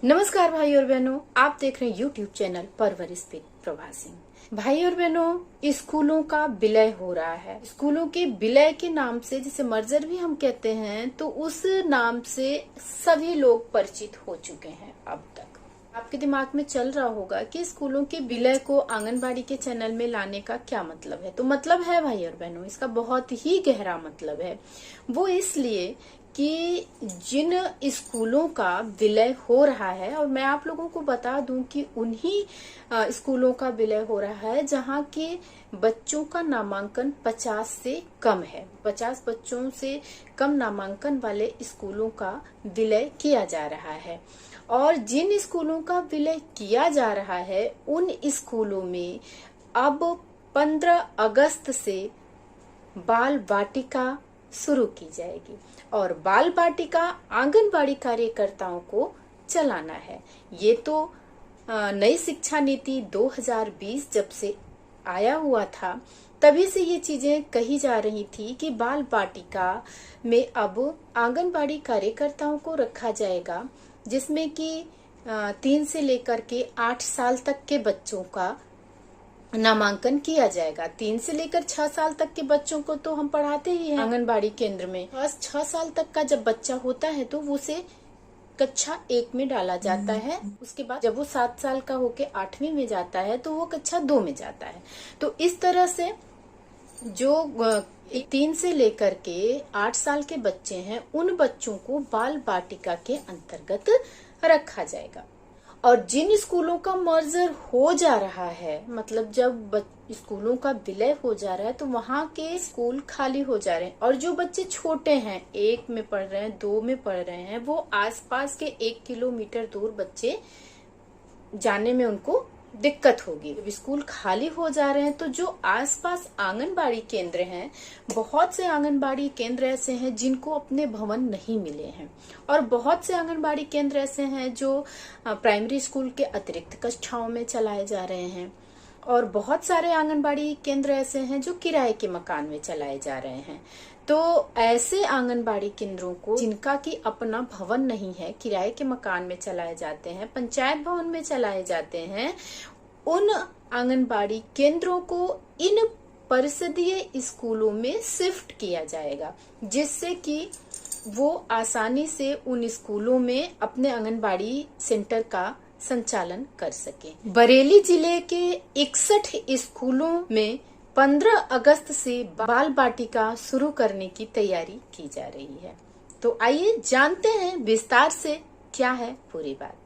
नमस्कार भाई और बहनों, आप देख रहे हैं यूट्यूब चैनल परवरिश विद प्रभा सिंह। भाई और बहनों, स्कूलों का विलय हो रहा है। स्कूलों के विलय के नाम से, जिसे मर्जर भी हम कहते हैं, तो उस नाम से सभी लोग परिचित हो चुके हैं। अब तक आपके दिमाग में चल रहा होगा कि स्कूलों के विलय को आंगनबाड़ी के चैनल में लाने का क्या मतलब है। तो मतलब है भाई और बहनों, इसका बहुत ही गहरा मतलब है। वो इसलिए कि जिन स्कूलों का विलय हो रहा है, और मैं आप लोगों को बता दूं कि उन्हीं स्कूलों का विलय हो रहा है जहां के बच्चों का नामांकन 50 से कम है। 50 बच्चों से कम नामांकन वाले स्कूलों का विलय किया जा रहा है। और जिन स्कूलों का विलय किया जा रहा है, उन स्कूलों में अब 15 अगस्त से बाल वाटिका शुरू की जाएगी और बाल वाटिका आंगनबाड़ी कार्यकर्ताओं को चलाना है। ये तो नई शिक्षा नीति 2020 जब से आया हुआ था, तभी से ये चीजें कही जा रही थी कि बाल वाटिका में अब आंगनबाड़ी कार्यकर्ताओं को रखा जाएगा, जिसमें कि 3 से लेकर के 8 साल तक के बच्चों का नामांकन किया जाएगा। 3 से लेकर 6 साल तक के बच्चों को तो हम पढ़ाते ही हैं आंगनबाड़ी केंद्र में। बस 6 साल तक का जब बच्चा होता है तो उसे कक्षा 1 में डाला जाता है। उसके बाद जब वो 7 साल का होके 8वीं में जाता है तो वो कक्षा 2 में जाता है। तो इस तरह से जो 3 से लेकर के 8 साल के बच्चे हैं, उन बच्चों को बाल वाटिका के अंतर्गत रखा जाएगा। और जिन स्कूलों का मर्जर हो जा रहा है, मतलब जब स्कूलों का विलय हो जा रहा है, तो वहाँ के स्कूल खाली हो जा रहे हैं। और जो बच्चे छोटे हैं, 1 में पढ़ रहे हैं, 2 में पढ़ रहे हैं, वो आसपास के 1 किलोमीटर दूर बच्चे जाने में उनको दिक्कत होगी। जब स्कूल खाली हो जा रहे हैं तो जो आसपास आंगनबाड़ी केंद्र हैं, बहुत से आंगनबाड़ी केंद्र ऐसे हैं जिनको अपने भवन नहीं मिले हैं, और बहुत से आंगनबाड़ी केंद्र ऐसे हैं जो प्राइमरी स्कूल के अतिरिक्त कक्षाओं में चलाए जा रहे हैं, और बहुत सारे आंगनबाड़ी केंद्र ऐसे हैं जो किराए के मकान में चलाए जा रहे हैं। तो ऐसे आंगनबाड़ी केंद्रों को, जिनका की अपना भवन नहीं है, किराए के मकान में चलाए जाते हैं, पंचायत भवन में चलाए जाते हैं, उन आंगनबाड़ी केंद्रों को इन परिषदीय स्कूलों में शिफ्ट किया जाएगा, जिससे कि वो आसानी से उन स्कूलों में अपने आंगनबाड़ी सेंटर का संचालन कर सके। बरेली जिले के 61 स्कूलों में 15 अगस्त से बाल वाटिका शुरू करने की तैयारी की जा रही है। तो आइए जानते हैं विस्तार से क्या है पूरी बात।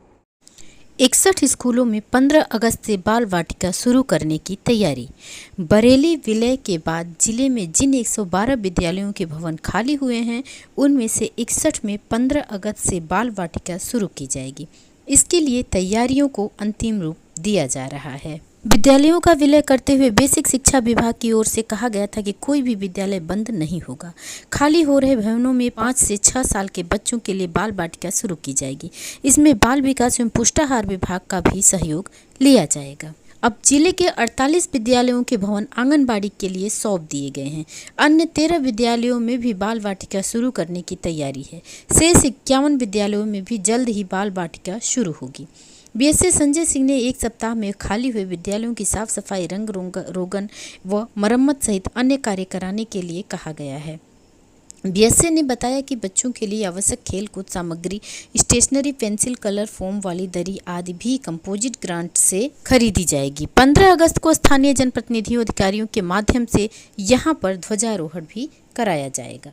61 स्कूलों में 15 अगस्त से बाल वाटिका शुरू करने की तैयारी। बरेली विलय के बाद जिले में जिन 112 विद्यालयों के भवन खाली हुए हैं, उनमें से 61 में 15 अगस्त से बाल वाटिका शुरू की जाएगी। इसके लिए तैयारियों को अंतिम रूप दिया जा रहा है। विद्यालयों का विलय करते हुए बेसिक शिक्षा विभाग की ओर से कहा गया था कि कोई भी विद्यालय बंद नहीं होगा। खाली हो रहे भवनों में 5 से 6 साल के बच्चों के लिए बाल वाटिका शुरू की जाएगी। इसमें बाल विकास एवं पुष्टाहार विभाग का भी सहयोग लिया जाएगा। अब जिले के 48 विद्यालयों के भवन आंगनबाड़ी के लिए सौंप दिए गए हैं। अन्य 13 विद्यालयों में भी बाल वाटिका शुरू करने की तैयारी है। शेष 51 विद्यालयों में भी जल्द ही बाल वाटिका शुरू होगी। बीएसए संजय सिंह ने 1 सप्ताह में खाली हुए विद्यालयों की साफ सफाई, रंग रोगन व मरम्मत सहित अन्य कार्य कराने के लिए कहा गया है। बीएसए ने बताया कि बच्चों के लिए आवश्यक खेल कूद सामग्री, स्टेशनरी, पेंसिल, कलर, फोम वाली दरी आदि भी कंपोजिट ग्रांट से खरीदी जाएगी। 15 अगस्त को स्थानीय जनप्रतिनिधियों, अधिकारियों के माध्यम से यहां पर ध्वजारोहण भी कराया जाएगा।